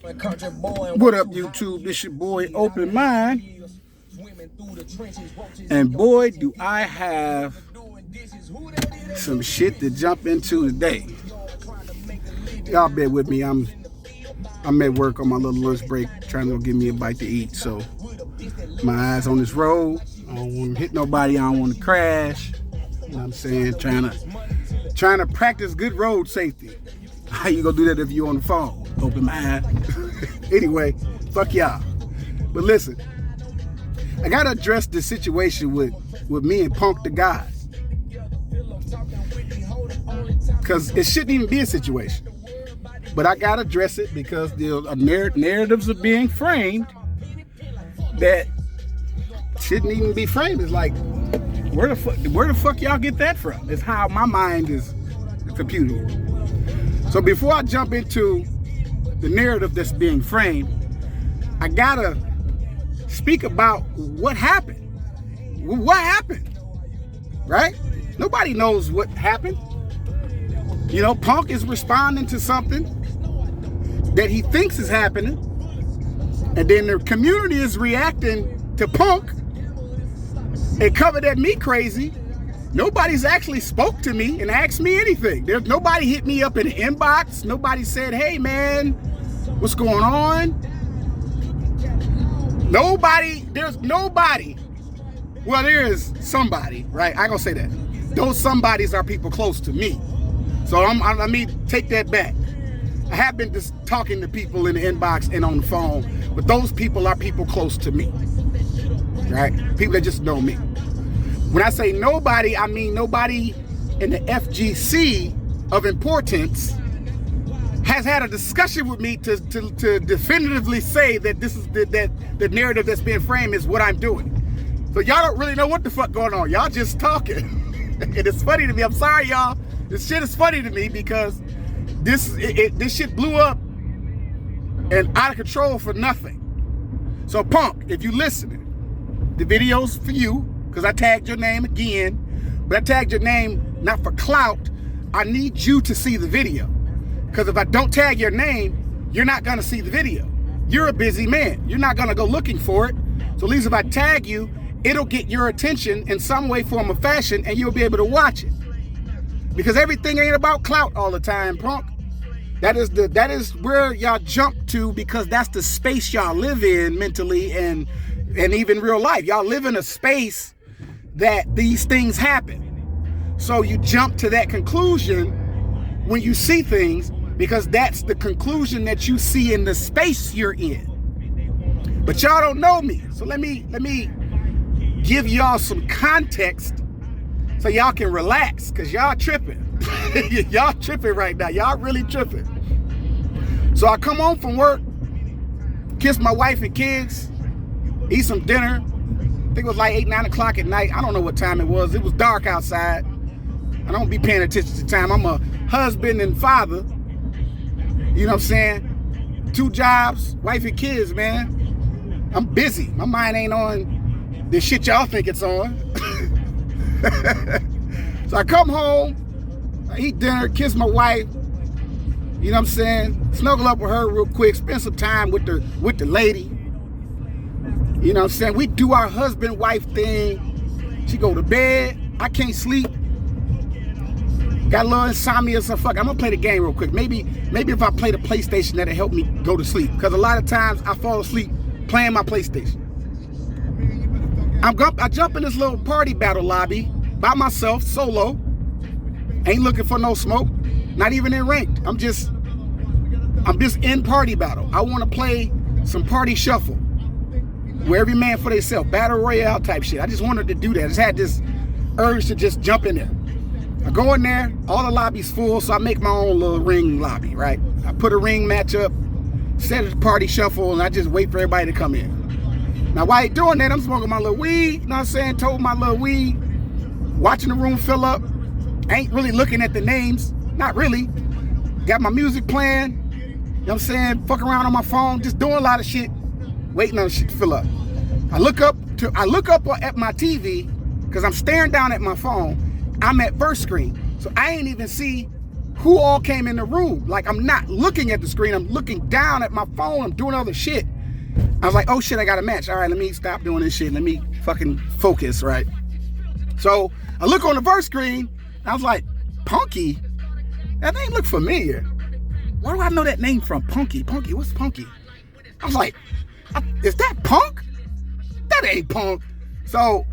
What up, YouTube? This your boy Open Mind, and boy, do I have some shit to jump into today. Y'all bear with me. I'm at work on my little lunch break, trying to give me a bite to eat. So my eyes on this road. I don't want to hit nobody. I don't want to crash. You know what I'm saying? Trying to practice good road safety. How you gonna do that if you on the phone? Open my eye. Anyway, fuck y'all. But listen, I gotta address this situation with me and Punk the God, because it shouldn't even be a situation. But I gotta address it because the narratives are being framed that shouldn't even be framed. It's like, where the fuck y'all get that from? It's how my mind is computing. So before I jump into the narrative that's being framed, I gotta speak about what happened. What happened, right? Nobody knows what happened. You know, Punk is responding to something that he thinks is happening, and then the community is reacting to Punk and covered at me crazy. Nobody's actually spoke to me and asked me anything. There's nobody hit me up in the inbox. Nobody said, hey man, what's going on? There's nobody. Well, there is somebody, right? I gonna say that. Those somebodies are people close to me. So let me take that back. I have been just talking to people in the inbox and on the phone, but those people are people close to me, right? People that just know me. When I say nobody, I mean nobody in the FGC of importance has had a discussion with me to definitively say that this is that the narrative that's being framed is what I'm doing. So y'all don't really know what the fuck going on. Y'all just talking. And it's funny to me. I'm sorry, y'all. This shit is funny to me because this shit blew up and out of control for nothing. So Punk, if you listening, the video's for you. Because I tagged your name again, but I tagged your name not for clout. I need you to see the video. Because if I don't tag your name, you're not going to see the video. You're a busy man. You're not going to go looking for it. So at least if I tag you, it'll get your attention in some way, form, or fashion, and you'll be able to watch it. Because everything ain't about clout all the time, Punk. That is where y'all jump to, because that's the space y'all live in mentally and even real life. Y'all live in a space that these things happen. So you jump to that conclusion when you see things, because that's the conclusion that you see in the space you're in. But y'all don't know me. So let me give y'all some context so y'all can relax, because y'all tripping. Y'all tripping right now. Y'all really tripping. So I come home from work, kiss my wife and kids, eat some dinner. I think it was like 8, 9 o'clock at night. I don't know what time it was. It was dark outside. I don't be paying attention to time. I'm a husband and father. You know what I'm saying? 2 jobs, wife and kids, man. I'm busy. My mind ain't on the shit y'all think it's on. So I come home, I eat dinner, kiss my wife. You know what I'm saying? Snuggle up with her real quick, spend some time with the lady. You know what I'm saying? We do our husband-wife thing. She go to bed. I can't sleep. Got a little insomnia or some fuck. I'm gonna play the game real quick. Maybe if I play the PlayStation, that'll help me go to sleep. Because a lot of times I fall asleep playing my PlayStation. I jump in this little party battle lobby by myself, solo. Ain't looking for no smoke. Not even in ranked. I'm just in party battle. I want to play some party shuffle, where every man for themselves, battle royale type shit. I just wanted to do that. I just had this urge to just jump in there. I go in there, all the lobby's full, so I make my own little ring lobby, right? I put a ring match up, set a party shuffle, and I just wait for everybody to come in. Now, while doing that, I'm smoking my little weed, you know what I'm saying? Told my little weed, watching the room fill up. Ain't really looking at the names, not really. Got my music playing, you know what I'm saying? Fucking around on my phone, just doing a lot of shit, waiting on shit to fill up. I look up at my TV, because I'm staring down at my phone. I'm at first screen, so I ain't even see who all came in the room. Like, I'm not looking at the screen. I'm looking down at my phone. I'm doing other shit. I was like, oh shit, I got a match. All right, let me stop doing this shit. Let me fucking focus, right? So I look on the verse screen. I was like, Punky? That name look familiar. Where do I know that name from? Punky, what's Punky? I was like, is that Punk? That ain't Punk. So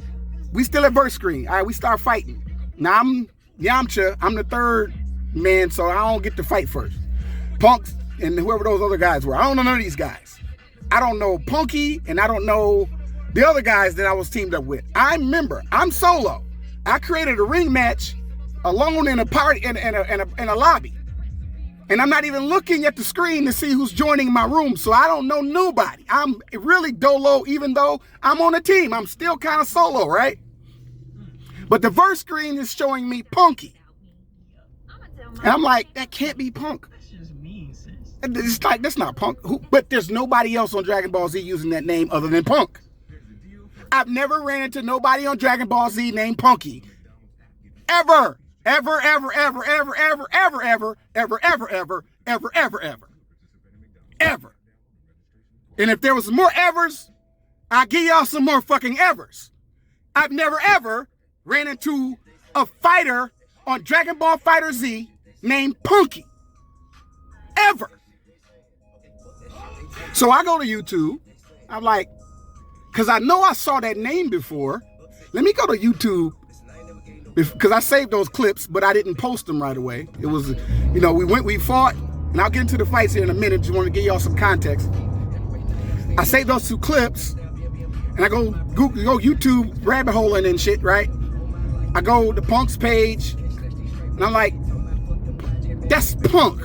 we still at verse screen. All right, we start fighting. Now I'm Yamcha. I'm the third man, so I don't get to fight first. Punk and whoever those other guys were. I don't know none of these guys. I don't know Punky, and I don't know the other guys that I was teamed up with. I remember, I'm solo. I created a ring match alone in a party, in a lobby. And I'm not even looking at the screen to see who's joining my room, so I don't know nobody. I'm really dolo, even though I'm on a team. I'm still kind of solo, right? But the verse screen is showing me Punky. And I'm like, that can't be Punk. It's like, that's not Punk. But there's nobody else on Dragon Ball Z using that name other than Punk. I've never ran into nobody on Dragon Ball Z named Punky. Ever. Ever. And if there was more evers, I'll give y'all some more fucking evers. I've never ever ran into a fighter on Dragon Ball Fighter Z named Punky. Ever. So I go to YouTube. I'm like, because I know I saw that name before. Let me go to YouTube. Because I saved those clips, but I didn't post them right away. It was, we fought, and I'll get into the fights here in a minute. Just want to give y'all some context. I saved those 2 clips, and I go YouTube rabbit holing and shit, right? I go to Punk's page, and I'm like, that's Punk.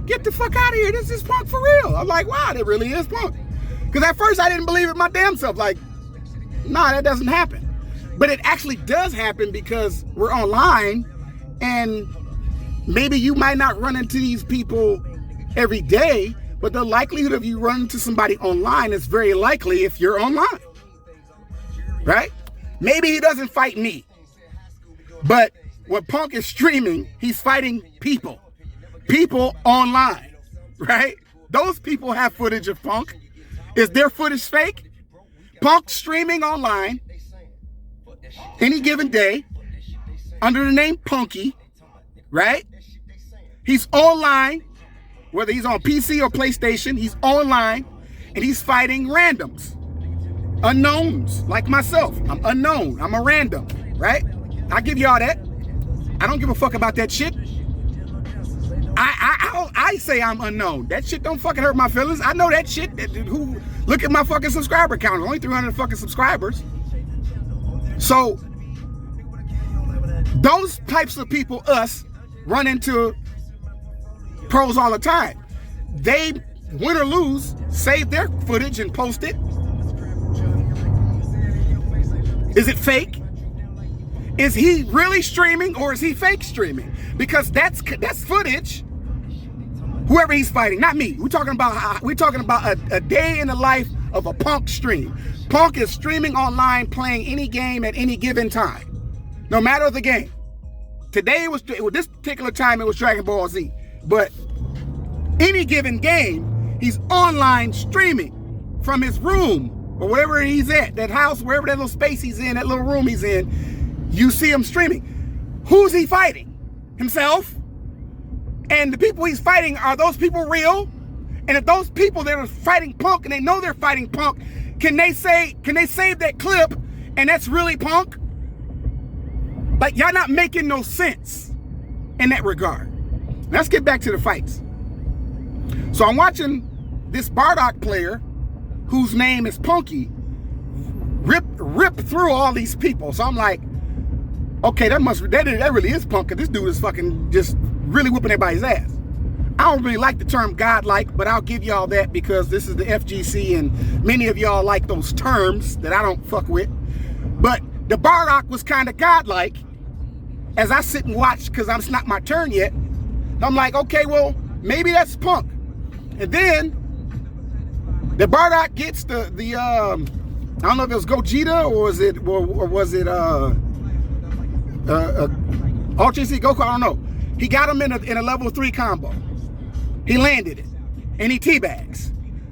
Get the fuck out of here. This is Punk for real. I'm like, wow, that really is Punk. Because at first I didn't believe it my damn self. Like, nah, that doesn't happen. But it actually does happen because we're online, and maybe you might not run into these people every day, but the likelihood of you running into somebody online is very likely if you're online, right? Maybe he doesn't fight me, but when Punk is streaming, he's fighting people online, right? Those people have footage of Punk. Is their footage fake? Punk streaming online any given day under the name Punky, right? He's online, whether he's on PC or PlayStation, he's online, and he's fighting randoms, unknowns, like myself. I'm unknown, I'm a random, right? I give y'all that. I don't give a fuck about that shit. I say I'm unknown. That shit don't fucking hurt my feelings. I know that shit. Who look at my fucking subscriber count? Only 300 fucking subscribers. So those types of people, us, run into pros all the time. They, win or lose, save their footage and post it. Is it fake? Is he really streaming or is he fake streaming? Because that's footage. Whoever he's fighting, not me. We're talking about a day in the life of a Punk stream. Punk is streaming online, playing any game at any given time, no matter the game. Today this particular time it was Dragon Ball Z, but any given game, he's online streaming from his room or wherever he's at, that house, wherever that little space he's in, that little room he's in. You see him streaming. Who's he fighting? Himself? And the people he's fighting, are those people real? And if those people that are fighting Punk and they know they're fighting Punk, can they save that clip and that's really Punk? Like, y'all not making no sense in that regard. Let's get back to the fights. So I'm watching this Bardock player whose name is Punky rip through all these people. So I'm like, okay, that really is Punk, because this dude is fucking just really whooping everybody's ass. I don't really like the term godlike, but I'll give y'all that because this is the FGC and many of y'all like those terms that I don't fuck with. But the Bardock was kind of godlike as I sit and watch, because it's not my turn yet. I'm like, okay, well, maybe that's Punk. And then the Bardock gets the I don't know if it was Gogeta or was it Ultra C Goku, I don't know. He got him in a level 3 combo. He landed it, and he teabags.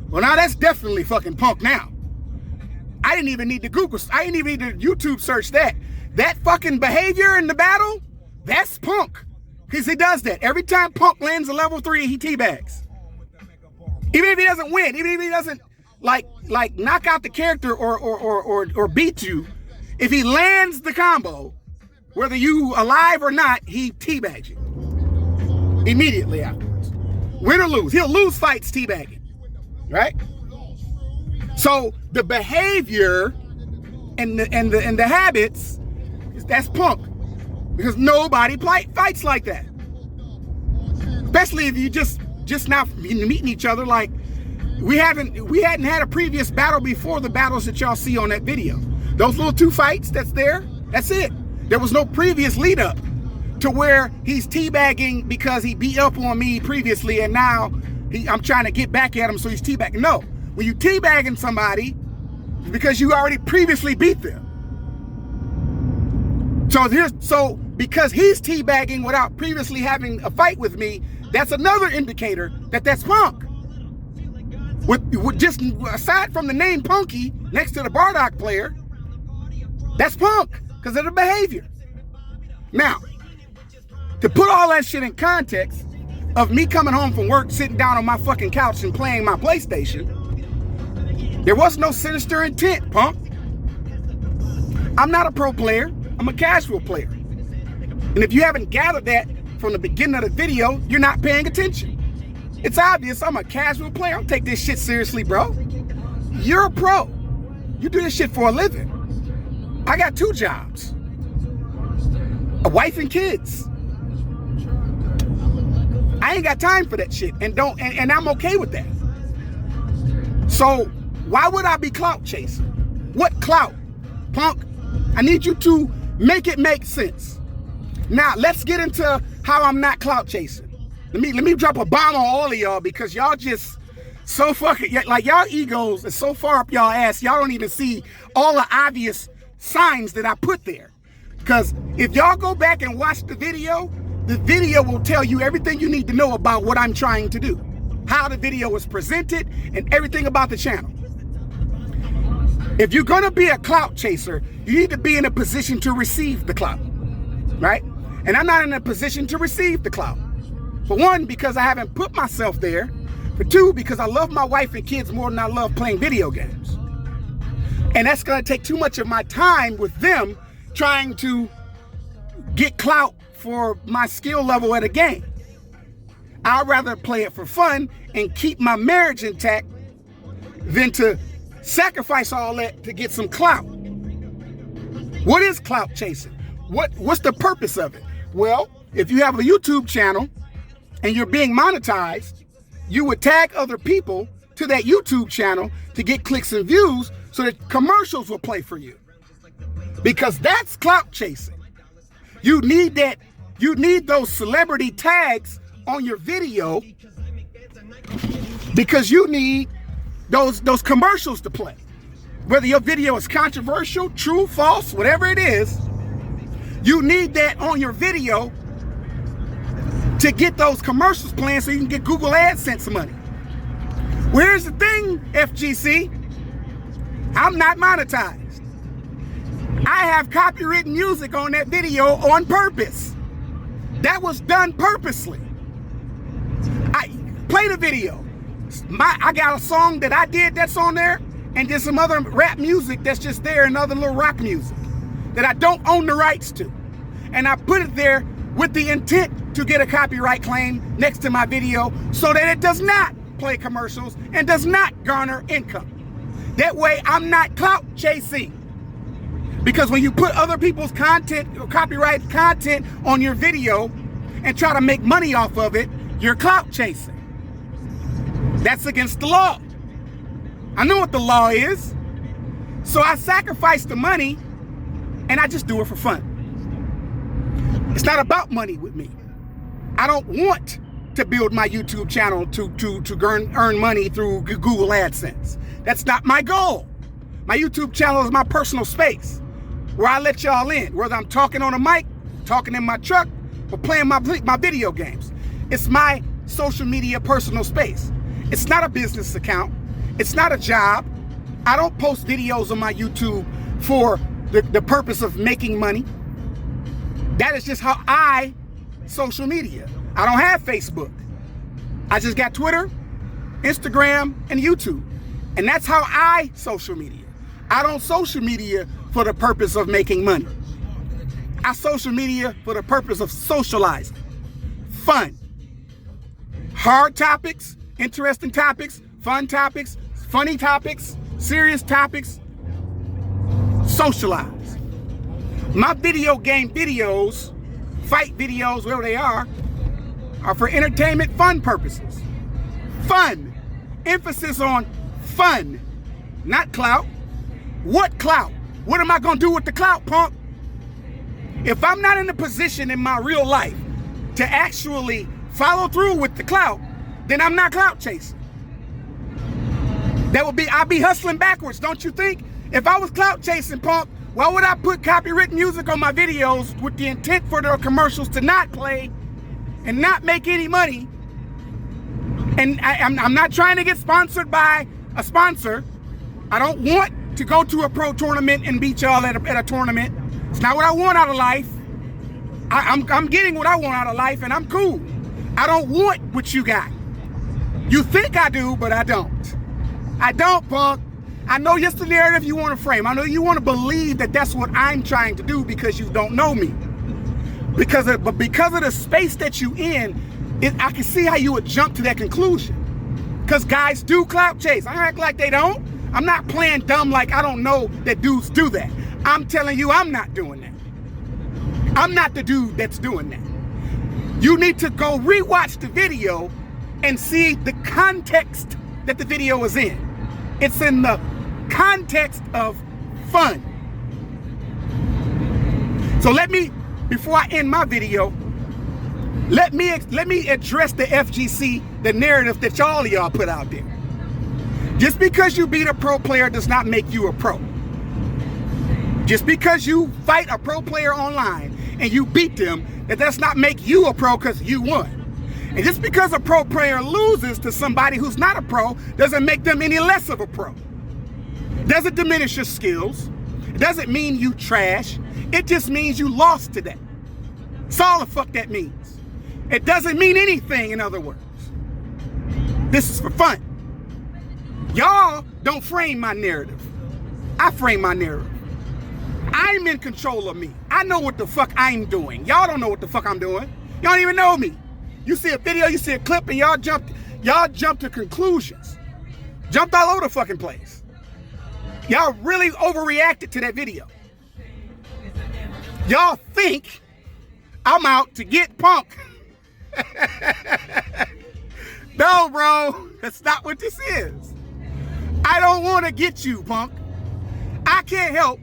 Well, now that's definitely fucking Punk now. I didn't even need to Google. I didn't even need to YouTube search that. That fucking behavior in the battle, that's Punk. Because he does that. Every time Punk lands a level 3, he teabags. Even if he doesn't win, even if he doesn't like knock out the character or beat you, if he lands the combo, whether you alive or not, he teabags you immediately afterwards. Win or lose, he'll lose fights teabagging, right? So the behavior and the habits, that's Punk, because nobody fights like that. Especially if you just now meeting each other. Like we hadn't had a previous battle before the battles that y'all see on that video. Those little 2 fights that's there, that's it. There was no previous lead up to where he's teabagging because he beat up on me previously and now I'm trying to get back at him, so he's teabagging. No, when you teabagging somebody, it's because you already previously beat them. So because he's teabagging without previously having a fight with me, that's another indicator that that's Punk. With just aside from the name Punky next to the Bardock player, that's Punk because of the behavior. Now, to put all that shit in context of me coming home from work, sitting down on my fucking couch and playing my PlayStation, there was no sinister intent, Punk. I'm not a pro player. I'm a casual player. And if you haven't gathered that from the beginning of the video, you're not paying attention. It's obvious I'm a casual player. I don't take this shit seriously, bro. You're a pro. You do this shit for a living. I got 2 jobs. A wife and kids. I ain't got time for that shit and I'm okay with that. So why would I be clout chasing? What clout? Punk, I need you to make it make sense. Now let's get into how I'm not clout chasing. Let me drop a bomb on all of y'all because y'all just so fucking, like y'all egos is so far up y'all ass, y'all don't even see all the obvious signs that I put there. Because if y'all go back and watch the video will tell you everything you need to know about what I'm trying to do, how the video was presented, and everything about the channel. If you're gonna be a clout chaser, you need to be in a position to receive the clout, right? And I'm not in a position to receive the clout. For one, because I haven't put myself there. For 2, because I love my wife and kids more than I love playing video games. And that's gonna take too much of my time with them trying to get clout for my skill level at a game. I'd rather play it for fun and keep my marriage intact than to sacrifice all that to get some clout. What is clout chasing? What's the purpose of it? Well, if you have a YouTube channel and you're being monetized, you would tag other people to that YouTube channel to get clicks and views so that commercials will play for you. Because that's clout chasing. You need that. You need those celebrity tags on your video because you need those commercials to play. Whether your video is controversial, true, false, whatever it is, you need that on your video to get those commercials playing so you can get Google AdSense money. Where's the thing, FGC? I'm not monetized. I have copywritten music on that video on purpose. That was done purposely. I play the video. I got a song that I did that's on there, and then some other rap music that's just there, and other little rock music that I don't own the rights to. And I put it there with the intent to get a copyright claim next to my video so that it does not play commercials and does not garner income. That way I'm not clout chasing. Because when you put other people's content or copyright content on your video and try to make money off of it, you're clout chasing. That's against the law. I know what the law is. So I sacrifice the money and I just do it for fun. It's not about money with me. I don't want to build my YouTube channel to earn money through Google AdSense. That's not my goal. My YouTube channel is my personal space where I let y'all in, whether I'm talking on a mic, talking in my truck, but playing my video games. It's my social media personal space. It's not a business account. It's not a job. I don't post videos on my YouTube for the purpose of making money. That is just how I social media. I don't have Facebook. I just got Twitter, Instagram, and YouTube. And that's how I social media. I don't social media for the purpose of making money. I social media for the purpose of socializing. Fun. Hard topics, interesting topics, fun topics, funny topics, serious topics. Socialize. My video game videos, fight videos, wherever they are for entertainment, fun purposes. Fun. Emphasis on fun, not clout. What clout? What am I gonna do with the clout, punk? If I'm not in a position in my real life to actually follow through with the clout, then I'm not clout chasing. I'd be hustling backwards, don't you think? If I was clout chasing, punk, why would I put copywritten music on my videos with the intent for the commercials to not play and not make any money? And I'm not trying to get sponsored by a sponsor. I don't want to go to a pro tournament and beat y'all at a tournament. It's not what I want out of life. I'm getting what I want out of life, and I'm cool. I don't want what you got. You think I do, but I don't. I don't, punk. I know it's the narrative you want to frame. I know you want to believe that that's what I'm trying to do because you don't know me. Because of the space that you in, I can see how you would jump to that conclusion. Because guys do clout chase. I act like they don't. I'm not playing dumb like I don't know that dudes do that. I'm telling you I'm not doing that. I'm not the dude that's doing that. You need to go rewatch the video and see the context that the video is in. It's in the context of fun. So before I end my video, let me address the FGC, the narrative that y'all put out there. Just because you beat a pro player does not make you a pro. Just because you fight a pro player online and you beat them, that does not make you a pro because you won. And just because a pro player loses to somebody who's not a pro doesn't make them any less of a pro. Doesn't diminish your skills. It doesn't mean you trash. It just means you lost today. That's all the fuck that means. It doesn't mean anything, in other words. This is for fun. Y'all don't frame my narrative. I frame my narrative. I'm in control of me. I know what the fuck I'm doing. Y'all don't know what the fuck I'm doing. Y'all don't even know me. You see a video, you see a clip, and y'all jump to conclusions. Jumped all over the fucking place. Y'all really overreacted to that video. Y'all think I'm out to get punk. No, bro, that's not what this is. I don't want to get you, punk. I can't help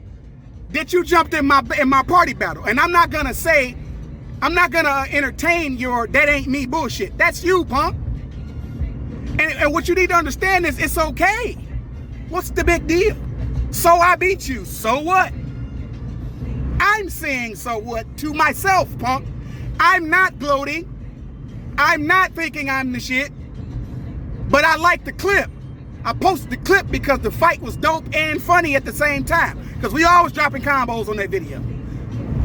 that you jumped in my party battle, and I'm not gonna entertain your "that ain't me" bullshit. That's you, punk. And what you need to understand is it's okay. What's the big deal? So I beat you. So what? I'm saying so what to myself, punk. I'm not gloating. I'm not thinking I'm the shit. But I like the clip. I posted the clip because the fight was dope and funny at the same time. Because we all was dropping combos on that video.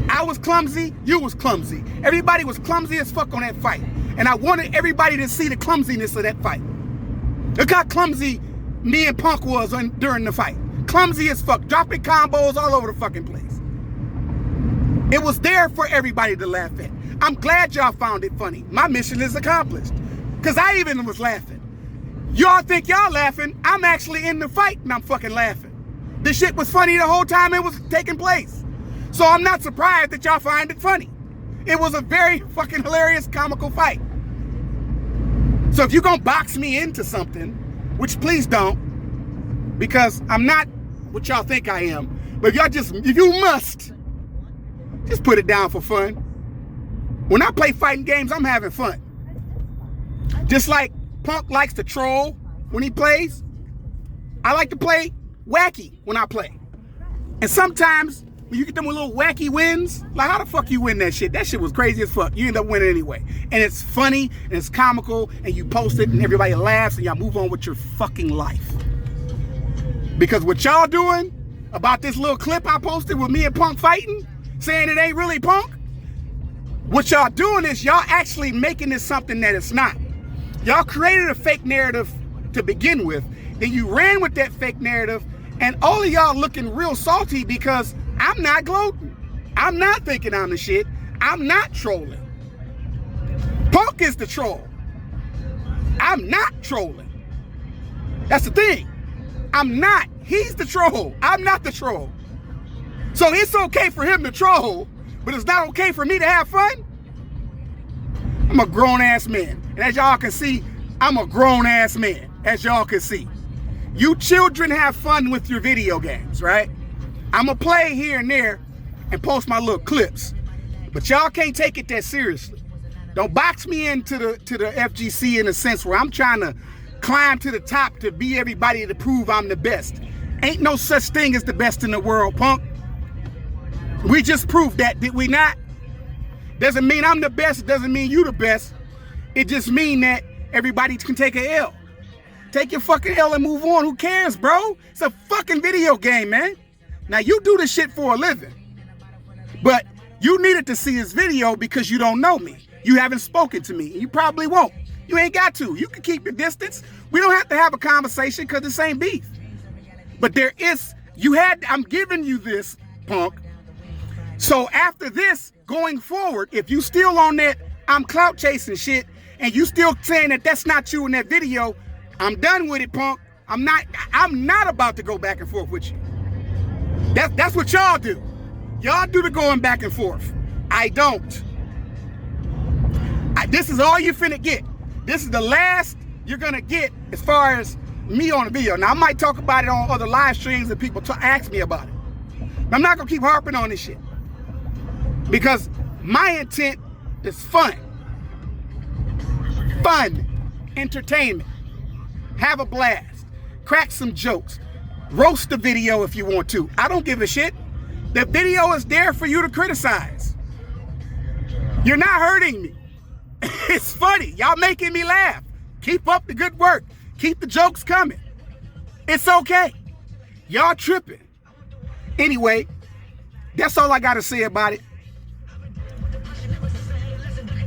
I was clumsy, you was clumsy. Everybody was clumsy as fuck on that fight. And I wanted everybody to see the clumsiness of that fight. Look how clumsy me and Punk was during the fight. Clumsy as fuck, dropping combos all over the fucking place. It was there for everybody to laugh at. I'm glad y'all found it funny. My mission is accomplished. Because I even was laughing. Y'all think y'all laughing, I'm actually in the fight and I'm fucking laughing. This shit was funny the whole time it was taking place. So I'm not surprised that y'all find it funny. It was a very fucking hilarious, comical fight. So if you're gonna box me into something, which please don't, because I'm not what y'all think I am, but if you must, just put it down for fun. When I play fighting games, I'm having fun. Just like Punk likes to troll when he plays, I like to play wacky when I play. And sometimes when you get them little wacky wins, like how the fuck you win that shit? That shit was crazy as fuck. You end up winning anyway. And it's funny, and it's comical, and you post it, and everybody laughs, and y'all move on with your fucking life. Because what y'all doing about this little clip I posted with me and Punk fighting, saying it ain't really Punk, what y'all doing is y'all actually making this something that it's not. Y'all created a fake narrative to begin with, then you ran with that fake narrative, and all of y'all looking real salty because I'm not gloating. I'm not thinking I'm the shit. I'm not trolling. Punk is the troll. I'm not trolling. That's the thing. I'm not. He's the troll. I'm not the troll. So it's okay for him to troll, but it's not okay for me to have fun? I'm a grown-ass man. And as y'all can see, I'm a grown-ass man, as y'all can see. You children have fun with your video games, right? I'm going to play here and there and post my little clips. But y'all can't take it that seriously. Don't box me into the FGC in a sense where I'm trying to climb to the top to be everybody to prove I'm the best. Ain't no such thing as the best in the world, Punk. We just proved that, did we not? Doesn't mean I'm the best. It doesn't mean you the best. It just mean that everybody can take a L. Take your fucking L and move on. Who cares, bro? It's a fucking video game, man. Now, you do this shit for a living. But you needed to see this video because you don't know me. You haven't spoken to me. You probably won't. You ain't got to. You can keep your distance. We don't have to have a conversation because this ain't beef. But there is, I'm giving you this, Punk. So after this, going forward, if you still on that I'm clout chasing shit, and you still saying that that's not you in that video, I'm done with it, Punk. I'm not about to go back and forth with you. That's what y'all do. Y'all do the going back and forth. I don't. This is all you finna get. This is the last you're gonna get as far as me on the video. Now, I might talk about it on other live streams and people ask me about it. But I'm not gonna keep harping on this shit. Because my intent is fun. Fun. Entertainment. Have a blast. Crack some jokes. Roast the video if you want to. I don't give a shit. The video is there for you to criticize. You're not hurting me. It's funny. Y'all making me laugh. Keep up the good work. Keep the jokes coming. It's okay. Y'all tripping. Anyway, that's all I got to say about it.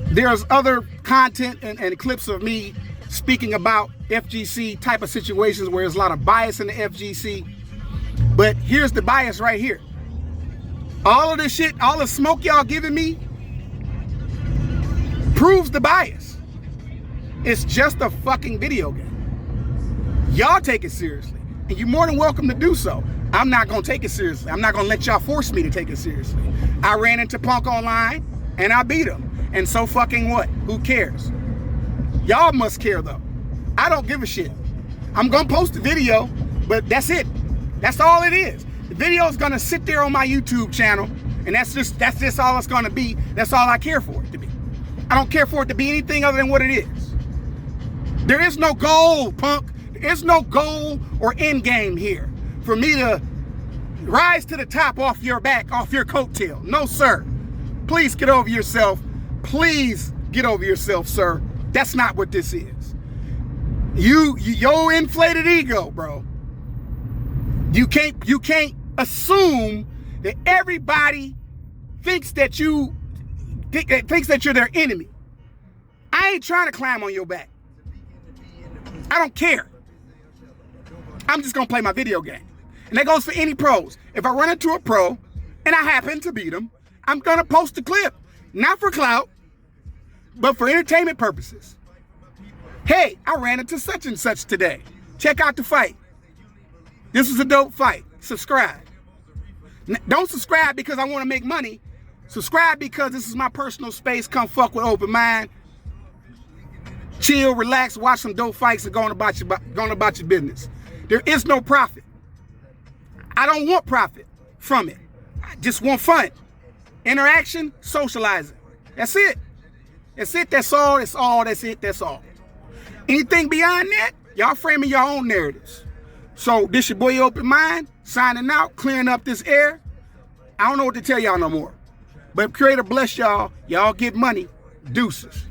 There's other content and clips of me speaking about FGC type of situations where there's a lot of bias in the FGC. But here's the bias right here. All of this shit, all the smoke y'all giving me proves the bias. It's just a fucking video game. Y'all take it seriously, and you're more than welcome to do so. I'm not gonna take it seriously. I'm not gonna let y'all force me to take it seriously. I ran into Punk online, and I beat him. And so fucking what? Who cares? Y'all must care though. I don't give a shit. I'm gonna post the video, but that's it. That's all it is. The video is gonna sit there on my YouTube channel, and that's just all it's gonna be. That's all I care for it to be. I don't care for it to be anything other than what it is. There is no goal, Punk. There is no goal or end game here for me to rise to the top off your back, off your coattail. No, sir. Please get over yourself. Please get over yourself, sir. That's not what this is. Your inflated ego, bro. You can't assume that everybody thinks that you're their enemy. I ain't trying to climb on your back. I don't care. I'm just gonna play my video game. And that goes for any pros. If I run into a pro and I happen to beat him, I'm gonna post a clip. Not for clout, but for entertainment purposes. Hey, I ran into such and such today. Check out the fight. This was a dope fight. Subscribe. Don't subscribe because I want to make money. Subscribe because this is my personal space. Come fuck with open mind. Chill, relax, watch some dope fights and go on about your business. There is no profit. I don't want profit from it. I just want fun. Interaction, socializing. That's it. That's it. That's all. That's all. That's it. That's all. Anything beyond that, y'all framing your own narratives. So this your boy Open Mind, signing out, clearing up this air. I don't know what to tell y'all no more. But if Creator bless y'all, y'all get money. Deuces.